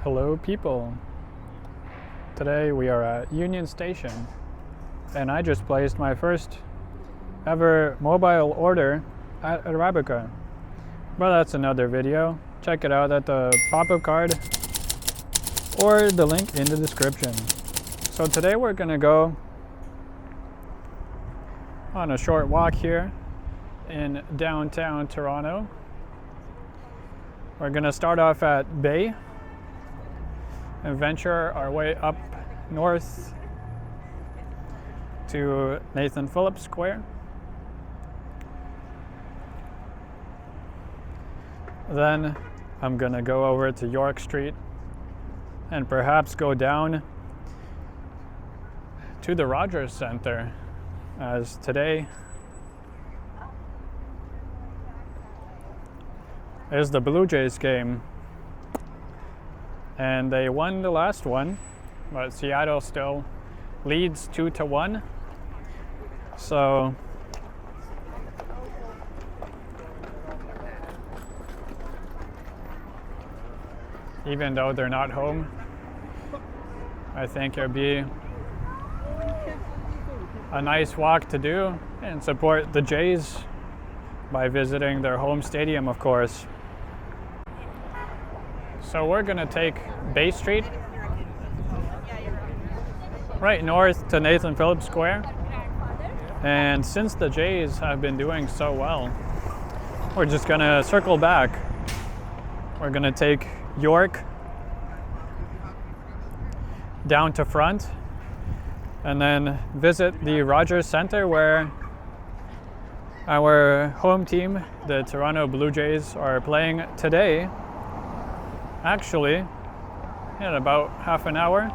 Hello people. Today we are at Union Station and I just placed my first ever mobile order at Arabica. But that's another video. Check it out at the pop-up card or the link in the description. So today we're gonna go on a short walk here in downtown Toronto. We're gonna start off at Bay and venture our way up north to Nathan Phillips Square. Then I'm gonna go over to York Street and perhaps go down to the Rogers Center, as today is the Blue Jays game. And they won the last one, but Seattle still leads 2-1. So even though they're not home, I think it'd be a nice walk to do and support the Jays by visiting their home stadium, of course. So we're gonna take Bay Street right north to Nathan Phillips Square. And since the Jays have been doing so well, we're just gonna circle back. We're gonna take York down to Front and then visit the Rogers Center where our home team, the Toronto Blue Jays, are playing today. Actually, in about half an hour.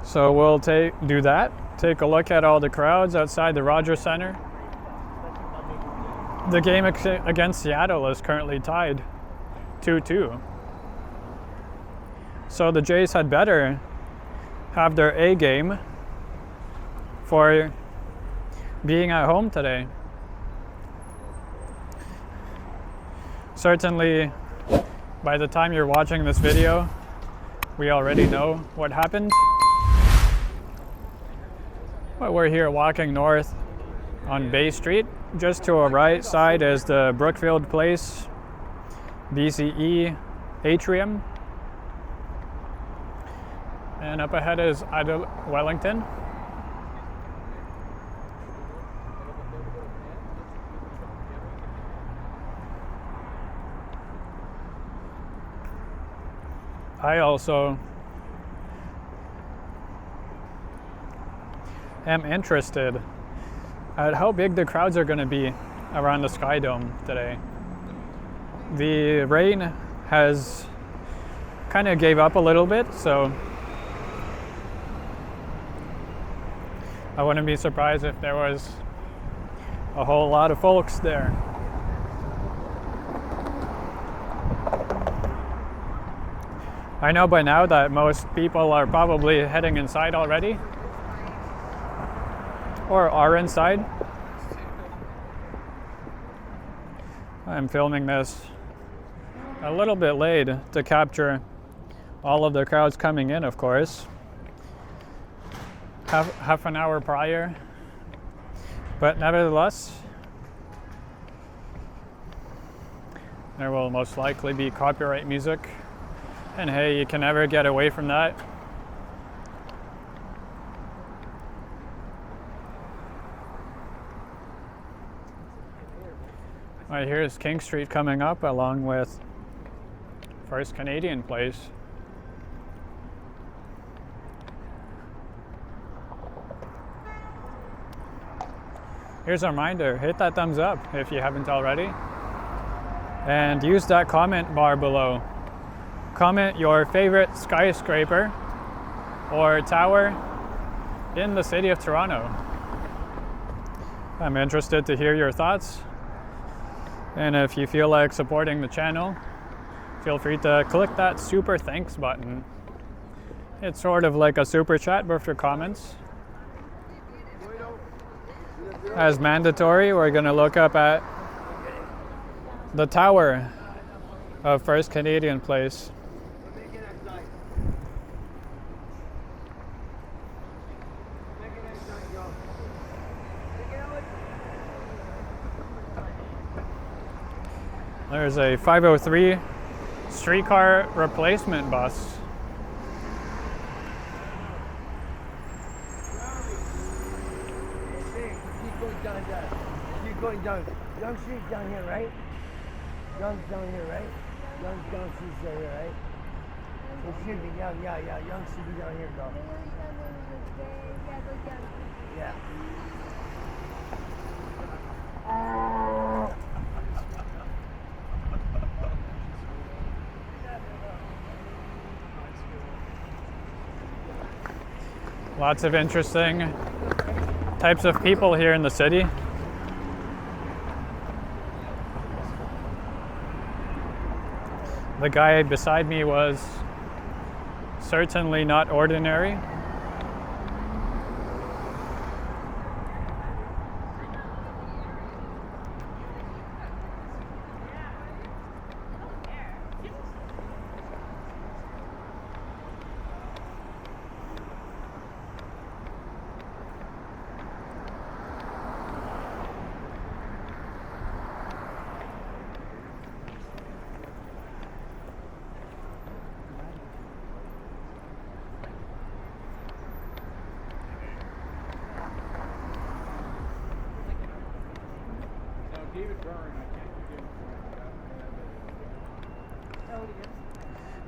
So we'll do that, take a look at all the crowds outside the Rogers Center. The game against Seattle is currently tied 2-2. So the Jays had better have their A game for being at home today. Certainly, by the time you're watching this video, we already know what happened. But we're here walking north on Bay Street. Just to our right side is the Brookfield Place BCE atrium. And up ahead is Idle Wellington. I also am interested at how big the crowds are going to be around the Sky Dome today. The rain has kind of gave up a little bit, so I wouldn't be surprised if there was a whole lot of folks there. I know by now that most people are probably heading inside already, or are inside. I'm filming this a little bit late to capture all of the crowds coming in, of course, half an hour prior, but nevertheless, there will most likely be copyright music. And hey, you can never get away from that. Right, here's King Street coming up along with First Canadian Place. Here's a reminder, hit that thumbs up if you haven't already. And use that comment bar below. Comment your favorite skyscraper or tower in the city of Toronto. I'm interested to hear your thoughts. And if you feel like supporting the channel, feel free to click that super thanks button. It's sort of like a super chat, but for comments. As mandatory, we're going to look up at the tower of First Canadian Place. There's a 503 streetcar replacement bus. Keep going down. Young Street down here, right? Young's down here, right? Young Street's down here, right? It should be Young, yeah. Young should be down here, though. Yeah. Lots of interesting types of people here in the city. The guy beside me was certainly not ordinary.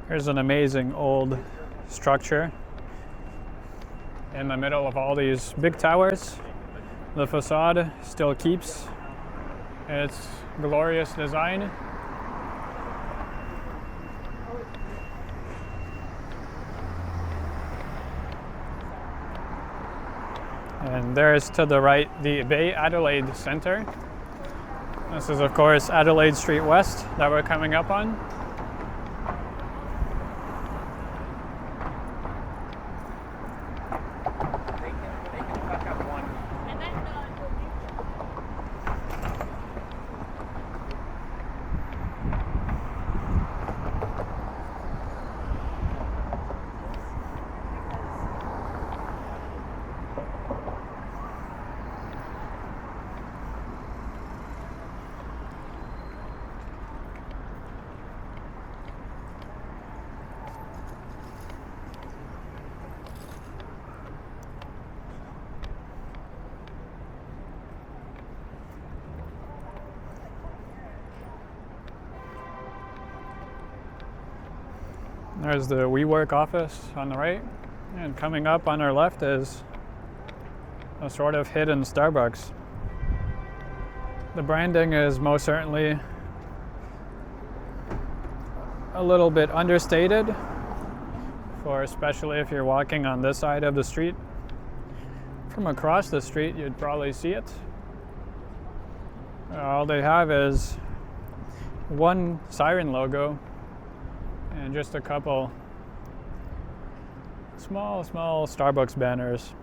Here's an amazing old structure in the middle of all these big towers. The facade still keeps its glorious design. And there's to the right the Bay Adelaide Centre. This is, of course, Adelaide Street West that we're coming up on. There's the WeWork office on the right, and coming up on our left is a sort of hidden Starbucks. The branding is most certainly a little bit understated, for especially if you're walking on this side of the street. From across the street, you'd probably see it. All they have is one siren logo and just a couple small Starbucks banners.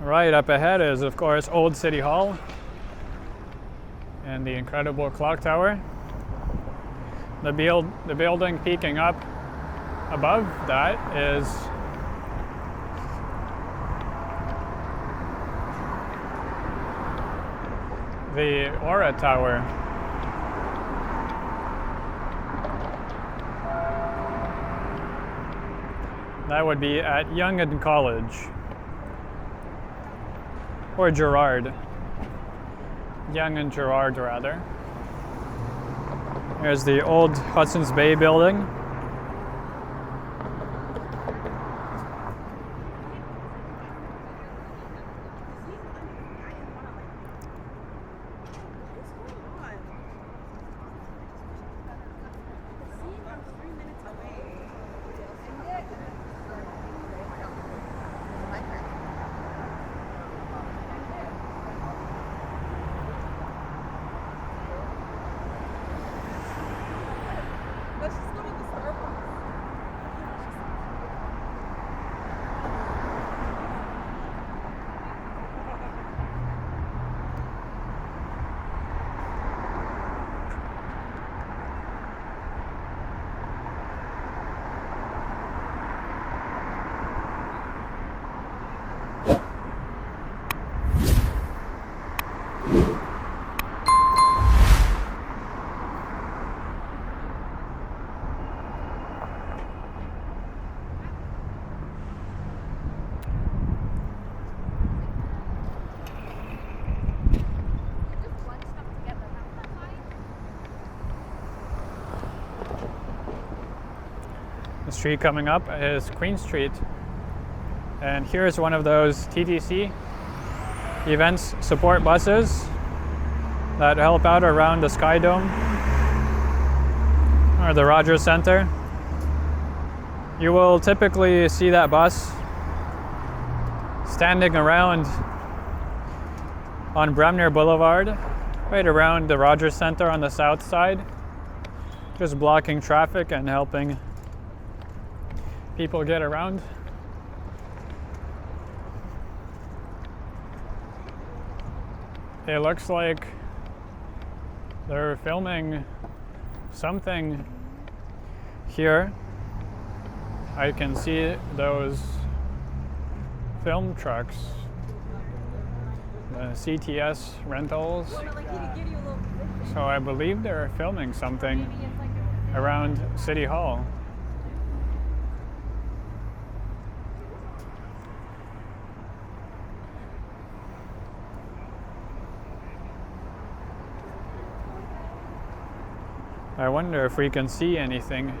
Right up ahead is, of course, Old City Hall and the incredible clock tower. The building peeking up above that is the Aura Tower. That would be at Yonge and College. Or Gerrard. Yonge and Gerrard, rather. There's the old Hudson's Bay building. Let's just go to the street coming up is Queen Street. And here's one of those TTC events support buses that help out around the Sky Dome or the Rogers Center. You will typically see that bus standing around on Bremner Boulevard, right around the Rogers Center on the south side, just blocking traffic and helping people get around. It looks like they're filming something here. I can see those film trucks, the CTS rentals. So I believe they're filming something around City Hall. I wonder if we can see anything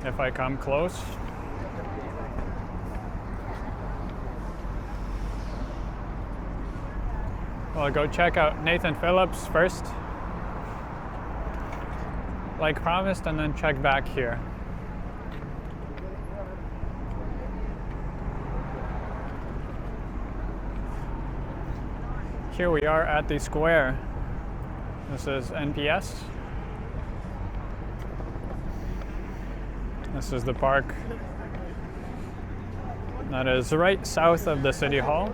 if I come close. Well, I'll go check out Nathan Phillips first, like promised, and then check back here. Here we are at the square. This is NPS. This is the park that is right south of the City Hall.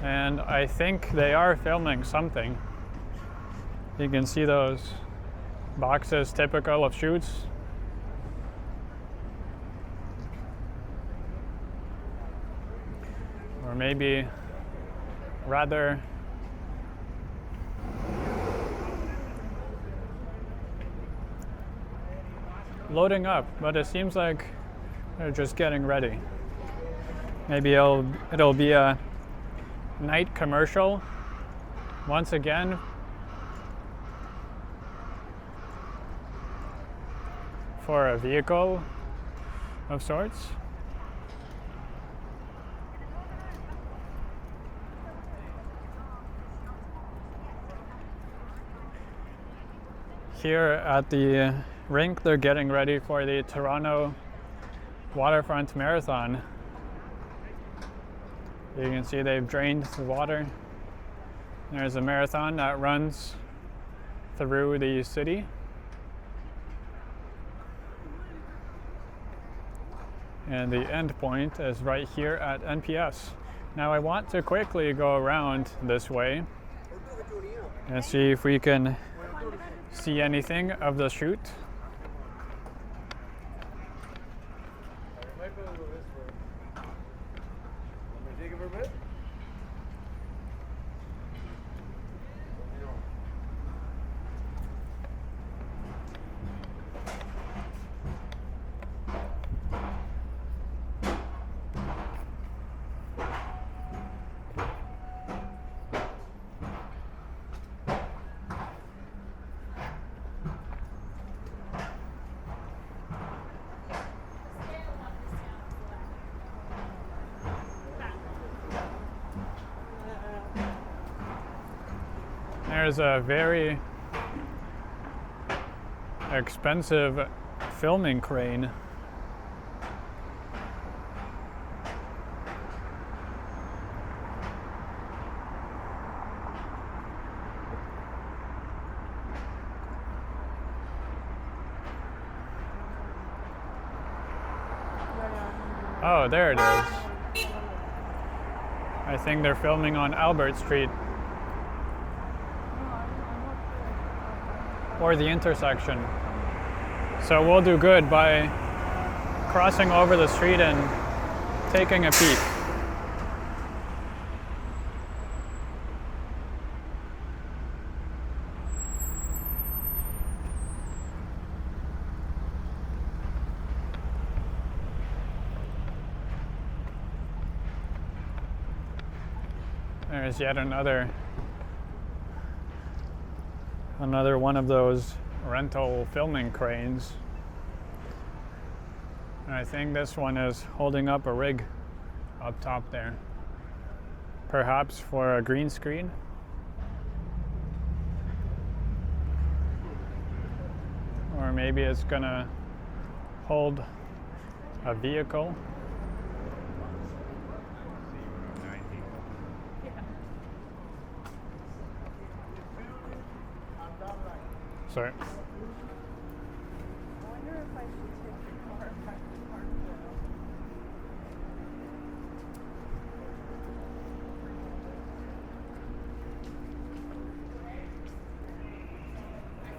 And I think they are filming something. You can see those boxes typical of shoots. Or maybe rather loading up, but it seems like they're just getting ready. Maybe it'll be a night commercial once again for a vehicle of sorts. Here at the rink, they're getting ready for the Toronto Waterfront Marathon. You can see they've drained the water. There's a marathon that runs through the city. And the end point is right here at NPS. Now I want to quickly go around this way and see if we can see anything of the shoot. There's a very expensive filming crane. Oh, there it is. I think they're filming on Albert Street. Or the intersection. So we'll do good by crossing over the street and taking a peek. There's yet another one of those rental filming cranes. And I think this one is holding up a rig up top there. Perhaps for a green screen. Or maybe it's gonna hold a vehicle. Sorry. I wonder if I should take the car back to Parkville.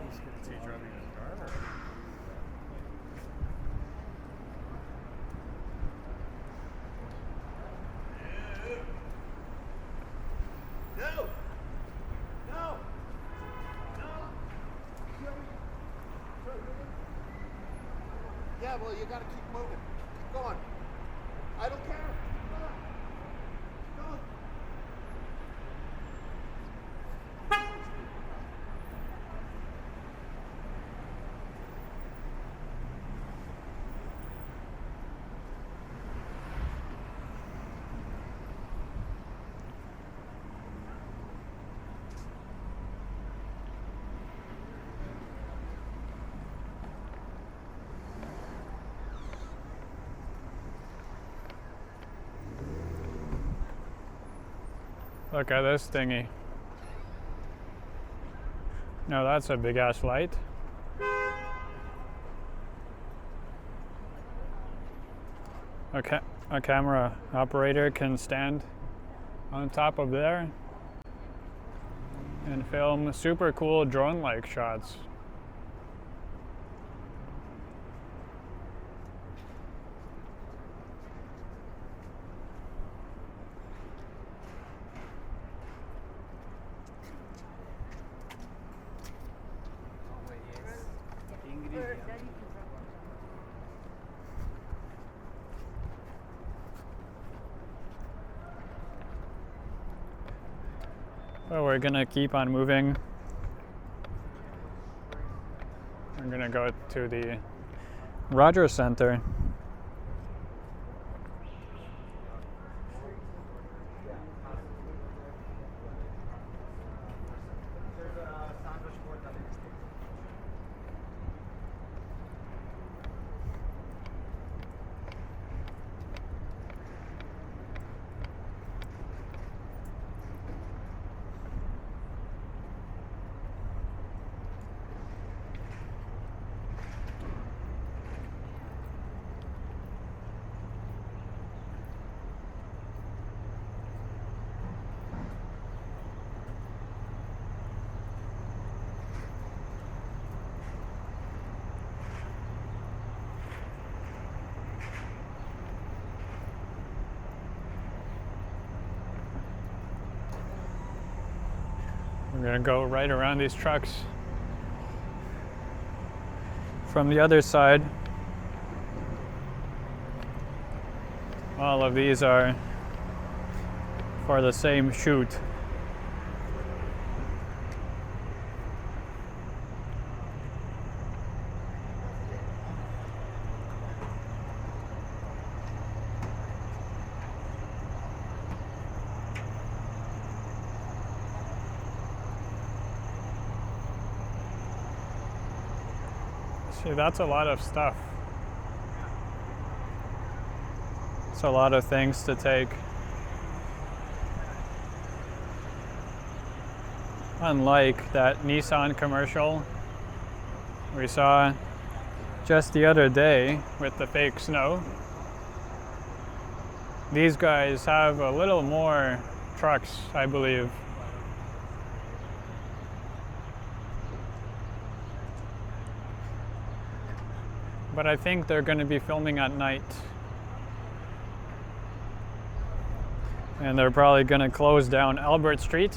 He's going to see driving his car? Or? No! No! No! Yeah, well, you gotta keep moving. Keep going. I don't care. Keep going. Go. Look at this thingy. No, that's a big ass light. A camera operator can stand on top of there and film super cool drone-like shots. So we're gonna keep on moving. We're gonna go to the Rogers Center. We're gonna go right around these trucks from the other side. All of these are for the same shoot. See, that's a lot of stuff. It's a lot of things to take. Unlike that Nissan commercial we saw just the other day with the fake snow, these guys have a little more trucks, I believe. But I think they're going to be filming at night. And they're probably going to close down Albert Street.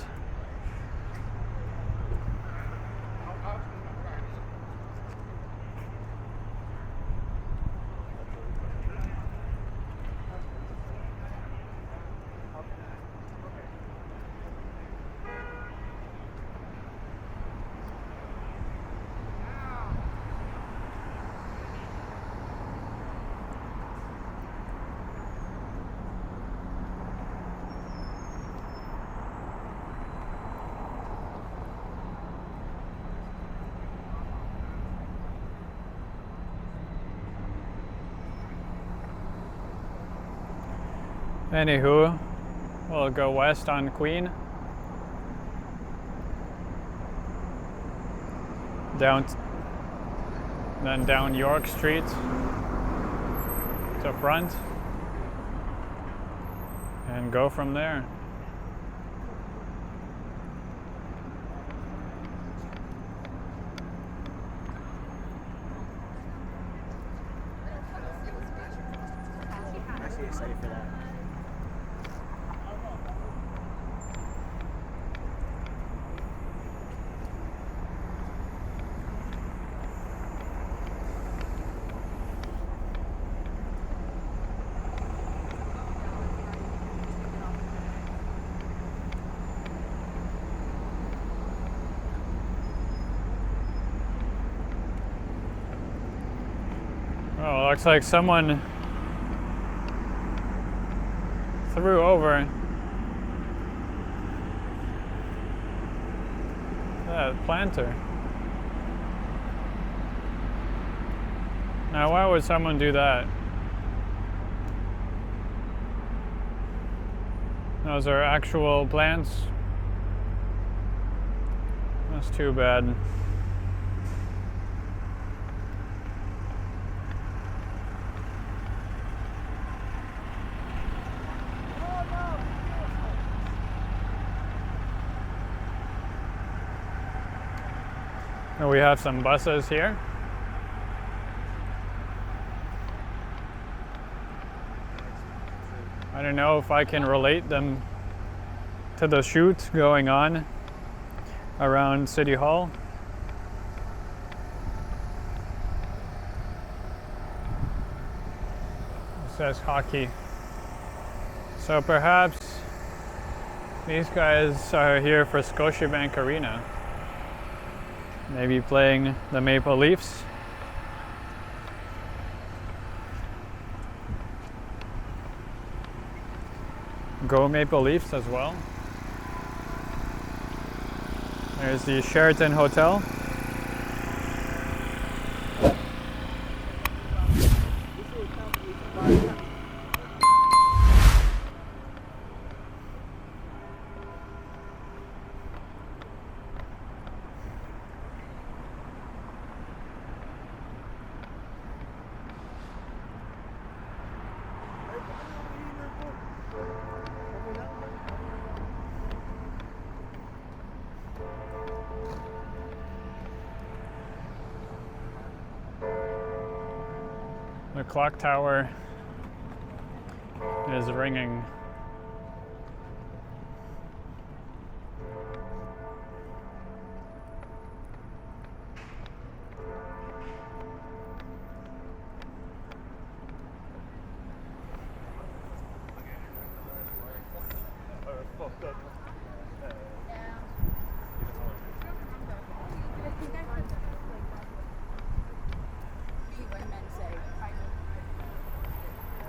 Anywho, we'll go west on Queen. Then down York Street to Front and go from there. I'm actually excited for that. Oh, looks like someone threw over that planter. Now, why would someone do that? Those are actual plants. That's too bad. And we have some buses here. I don't know if I can relate them to the shoot going on around City Hall. It says hockey. So perhaps these guys are here for Scotiabank Arena. Maybe playing the Maple Leafs. Go Maple Leafs as well. There's the Sheraton Hotel. The clock tower is ringing.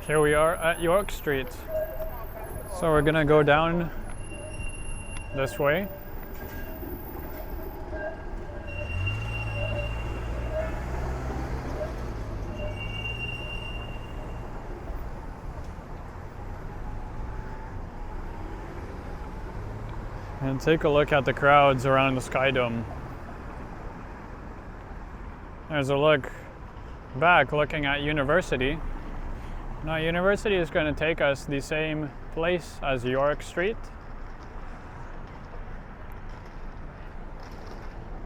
Here we are at York Street. So we're gonna go down this way. And take a look at the crowds around the Sky Dome. There's a look back looking at University. Now, University is going to take us the same place as York Street.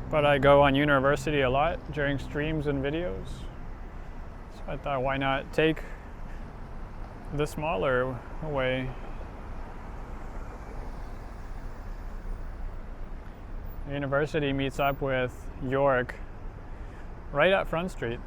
But I go on University a lot during streams and videos. So I thought, why not take the smaller way? University meets up with York right at Front Street.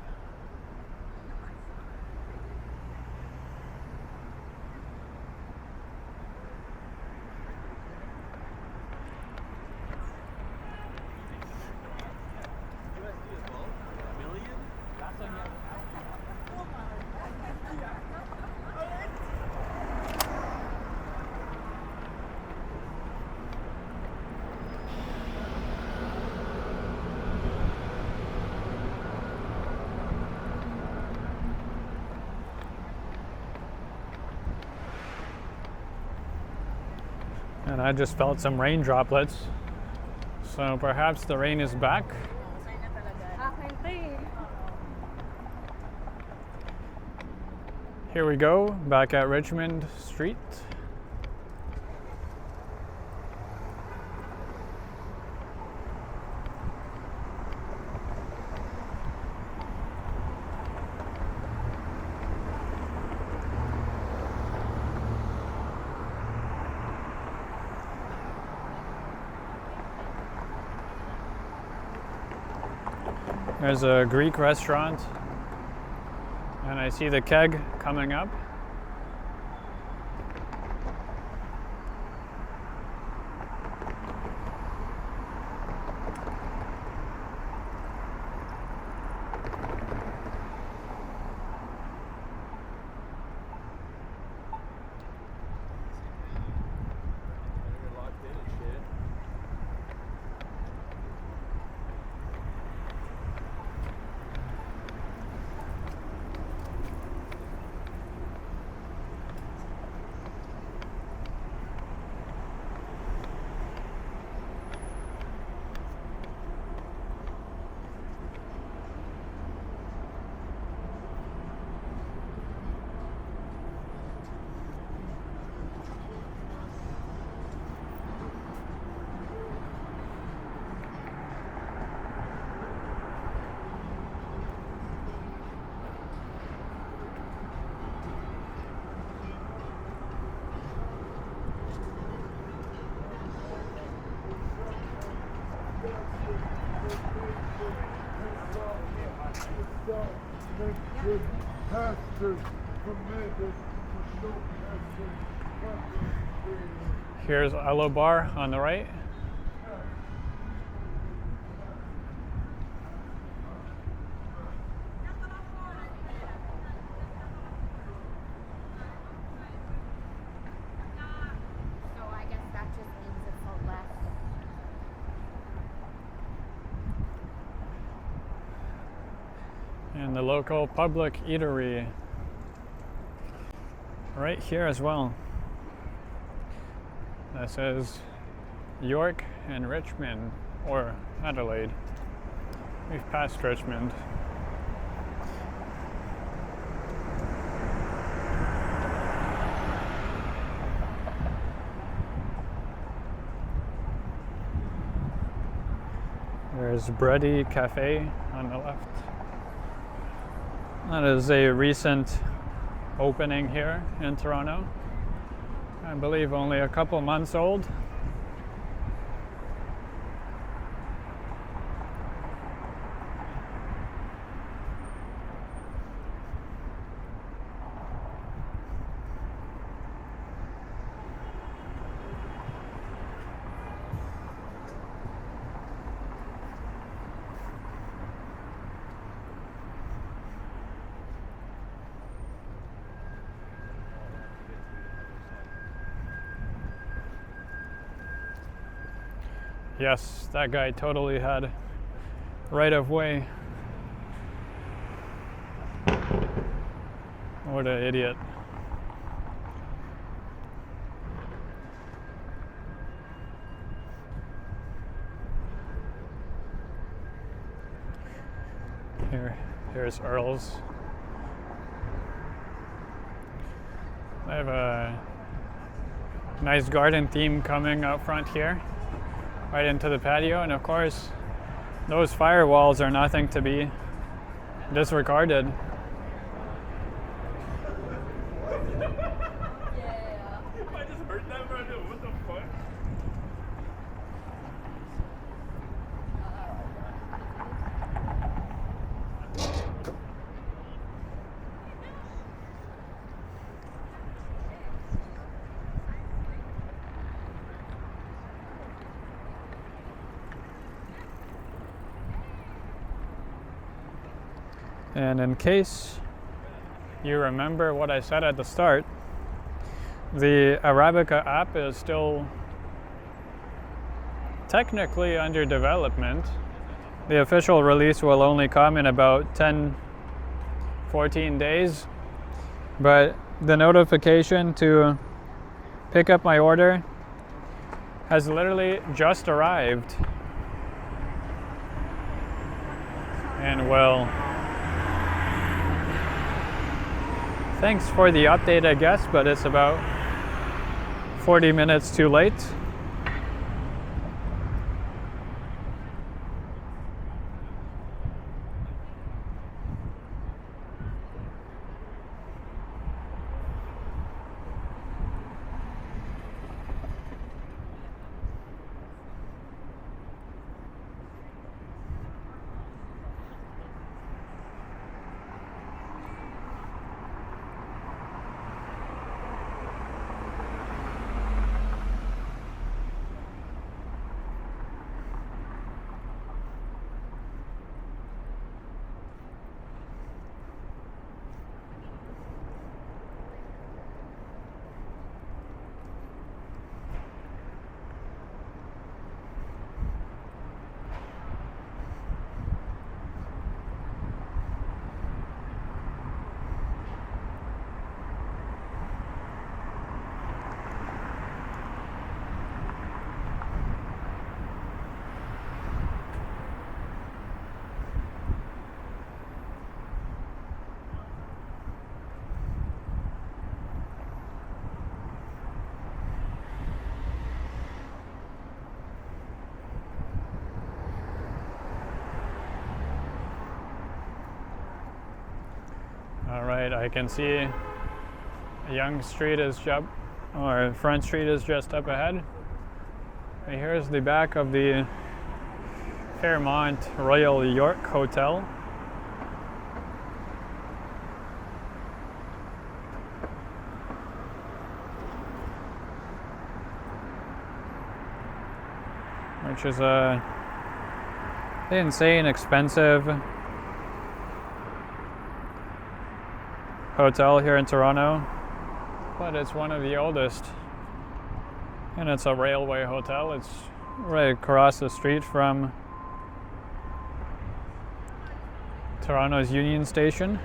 And I just felt some rain droplets. So perhaps the rain is back. Here we go, back at Richmond Street. There's a Greek restaurant, and I see the keg coming up. Here's Aloe Bar on the right. So I guess that just means it's a left. And the local public eatery right here as well. That says York and Richmond, or Adelaide. We've passed Richmond. There's Bready Cafe on the left. That is a recent opening here in Toronto. I believe only a couple months old. Yes, that guy totally had right of way. What an idiot. Here's Earl's. They have a nice garden theme coming out front here, right into the patio, and of course those firewalls are nothing to be disregarded. I just heard that, bro. What the fuck? And in case you remember what I said at the start, the Arabica app is still technically under development. The official release will only come in about 10-14 days, but the notification to pick up my order has literally just arrived and will. Thanks for the update, I guess, but it's about 40 minutes too late. Alright, I can see a young street is Front Street is just up ahead. And here's the back of the Fairmont Royal York Hotel. Which is a insane expensive hotel here in Toronto, but it's one of the oldest, and it's a railway hotel. It's right across the street from Toronto's Union Station.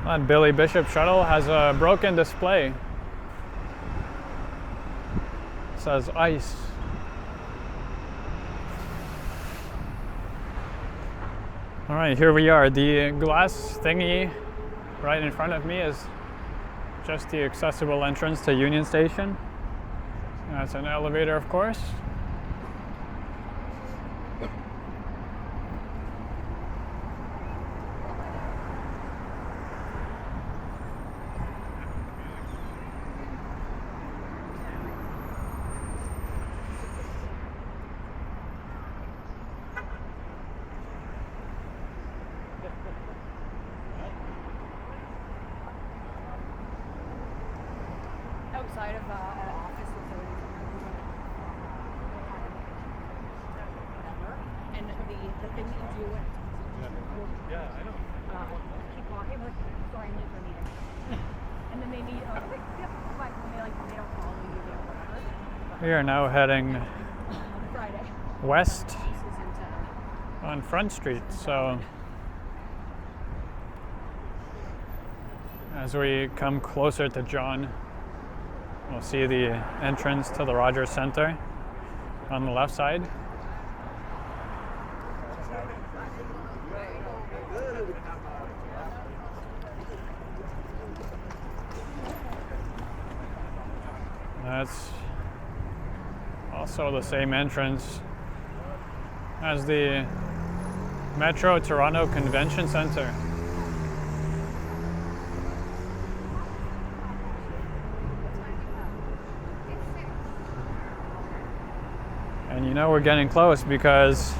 And Billy Bishop shuttle has a broken display. It says ice. All right, here we are. The glass thingy right in front of me is just the accessible entrance to Union Station. That's an elevator, of course. Outside of our office facility. And the thing that you do Yeah, I know. keep walking, like, sorry, I'm late for a meeting. And then they need, like, yep, fine. When they don't follow you, they don't whatever. We are now heading Friday. west This isn't, on Front Street. So as we come closer to John, we'll see the entrance to the Rogers Centre on the left side. That's also the same entrance as the Metro Toronto Convention Centre. And you know we're getting close because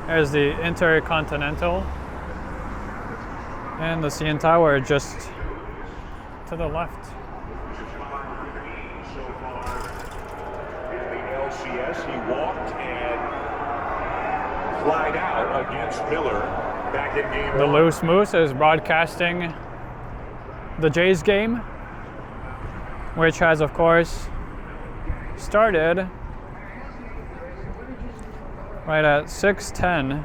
there's the Intercontinental and the CN Tower just to the left. So far in the LCS, he walked and flied out against Miller back in game The one. Loose Moose is broadcasting the Jays game, which has of course started right at 6:10.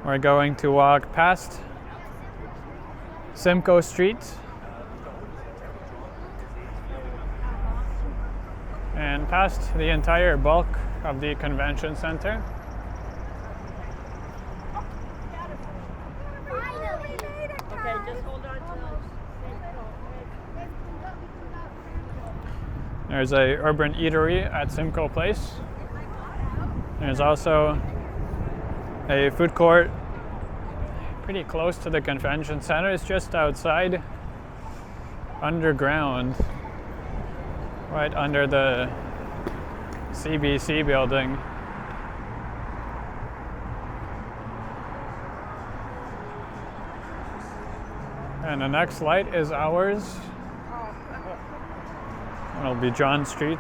We're going to walk past Simcoe Street and past the entire bulk of the convention center. Okay, just hold on to There's a urban eatery at Simcoe Place. There's also a food court pretty close to the convention center. It's just outside, underground, right under the CBC building. And the next light is ours. It'll be John Street.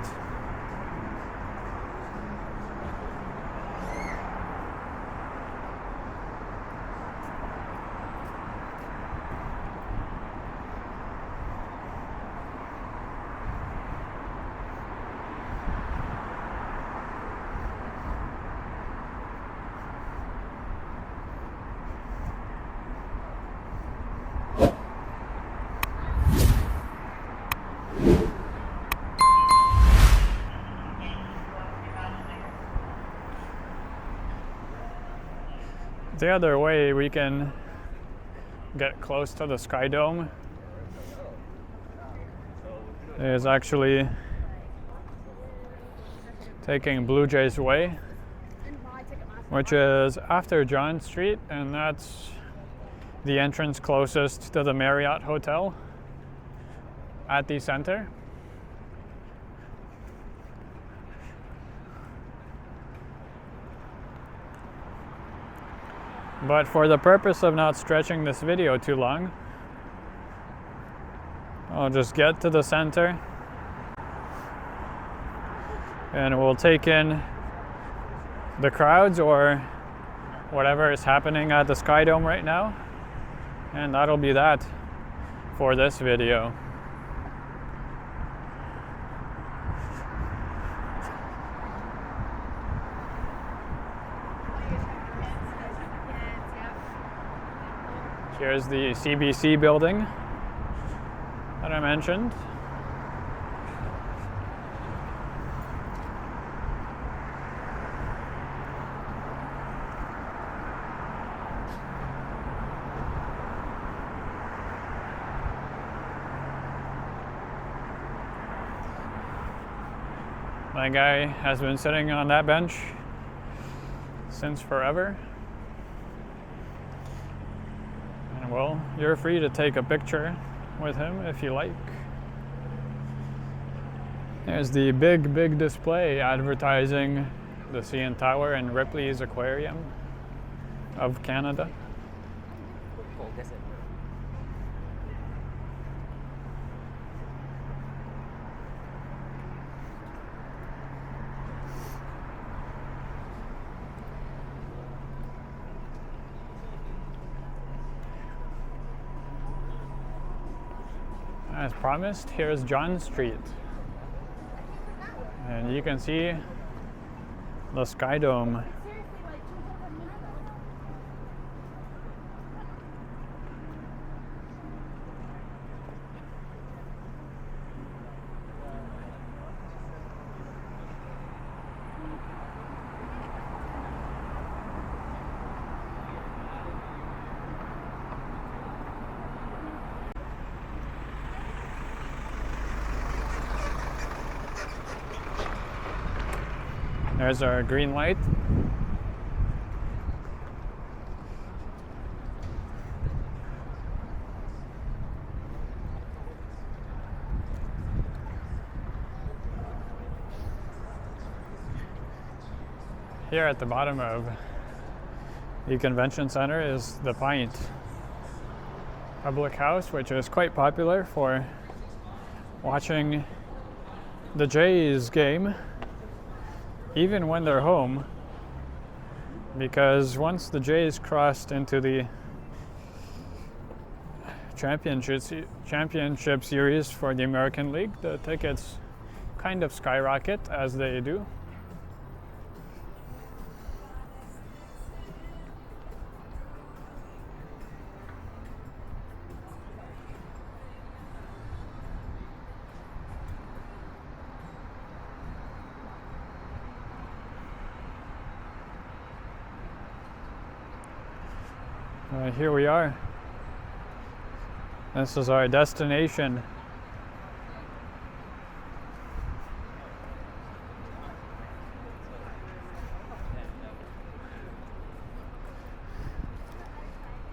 The other way we can get close to the Sky Dome is actually taking Blue Jays Way, which is after John Street, and that's the entrance closest to the Marriott Hotel at the center. But for the purpose of not stretching this video too long, I'll just get to the center and we'll take in the crowds or whatever is happening at the Sky Dome right now, and that'll be that for this video. Here's the CBC building that I mentioned. My guy has been sitting on that bench since forever. And well, you're free to take a picture with him if you like. There's the big display advertising the CN Tower and Ripley's Aquarium of Canada. As promised, here's John Street. And you can see the Sky Dome. There's our green light. Here at the bottom of the convention center is the Pint public house, which is quite popular for watching the Jays game, even when they're home, because once the Jays crossed into the championship series for the American League, the tickets kind of skyrocket as they do. Here we are. This is our destination.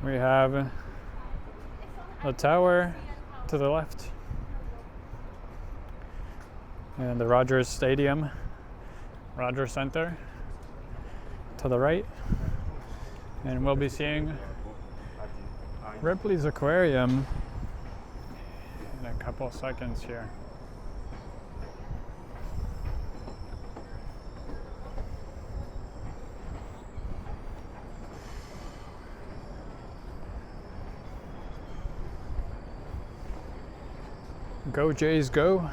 We have the tower to the left and the Rogers Stadium, Rogers Center to the right. And we'll be seeing Ripley's Aquarium in a couple seconds here. Go Jays, go.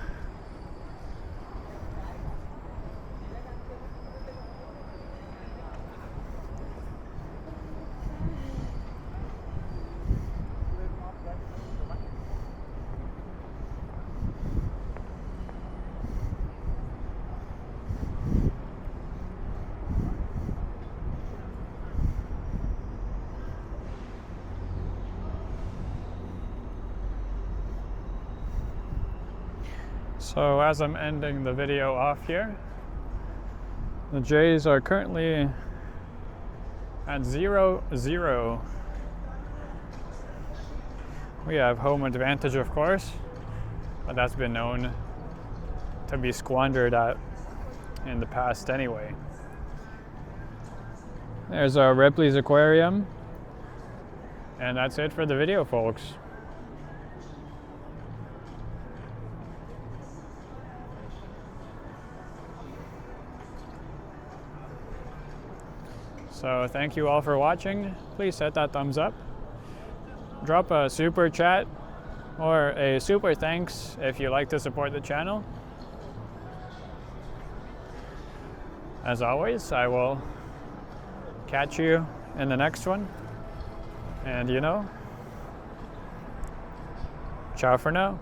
So as I'm ending the video off here, the Jays are currently at 0-0. We have home advantage, of course, but that's been known to be squandered at in the past anyway. There's our Ripley's Aquarium, and that's it for the video, folks. So thank you all for watching. Please hit that thumbs up. Drop a super chat or a super thanks if you like to support the channel. As always, I will catch you in the next one. And ciao for now.